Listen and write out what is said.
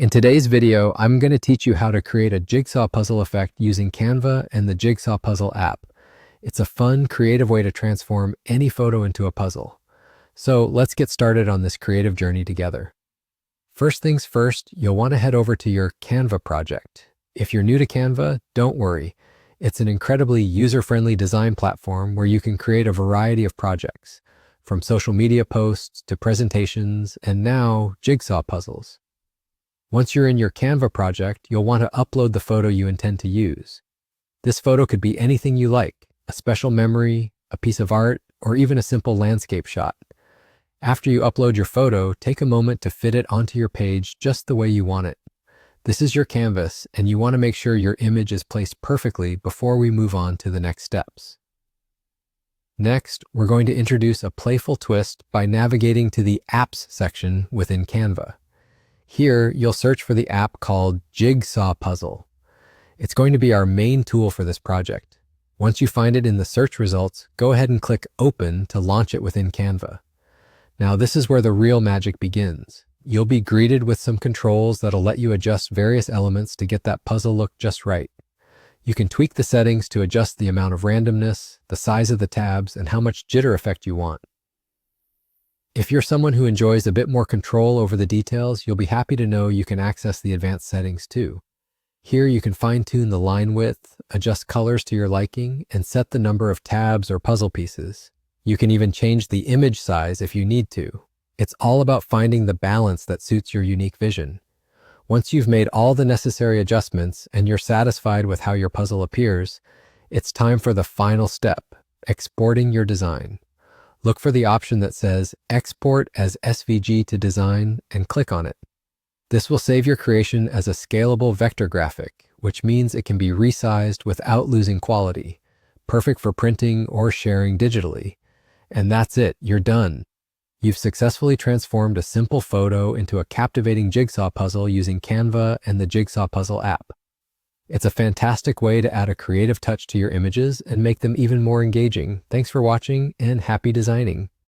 In today's video, I'm going to teach you how to create a jigsaw puzzle effect using Canva and the Jigsaw Puzzle app. It's a fun, creative way to transform any photo into a puzzle. So let's get started on this creative journey together. First things first, you'll want to head over to your Canva project. If you're new to Canva, don't worry. It's an incredibly user-friendly design platform where you can create a variety of projects, from social media posts to presentations, and now jigsaw puzzles. Once you're in your Canva project, you'll want to upload the photo you intend to use. This photo could be anything you like, a special memory, a piece of art, or even a simple landscape shot. After you upload your photo, take a moment to fit it onto your page just the way you want it. This is your canvas, and you want to make sure your image is placed perfectly before we move on to the next steps. Next, we're going to introduce a playful twist by navigating to the Apps section within Canva. Here, you'll search for the app called Jigsaw Puzzle. It's going to be our main tool for this project. Once you find it in the search results, go ahead and click Open to launch it within Canva. Now, this is where the real magic begins. You'll be greeted with some controls that'll let you adjust various elements to get that puzzle look just right. You can tweak the settings to adjust the amount of randomness, the size of the tabs, and how much jitter effect you want. If you're someone who enjoys a bit more control over the details, you'll be happy to know you can access the advanced settings too. Here you can fine-tune the line width, adjust colors to your liking, and set the number of tabs or puzzle pieces. You can even change the image size if you need to. It's all about finding the balance that suits your unique vision. Once you've made all the necessary adjustments and you're satisfied with how your puzzle appears, it's time for the final step, exporting your design. Look for the option that says Export as SVG to Design and click on it. This will save your creation as a scalable vector graphic, which means it can be resized without losing quality, perfect for printing or sharing digitally. And that's it, you're done. You've successfully transformed a simple photo into a captivating jigsaw puzzle using Canva and the Jigsaw Puzzle app. It's a fantastic way to add a creative touch to your images and make them even more engaging. Thanks for watching and happy designing.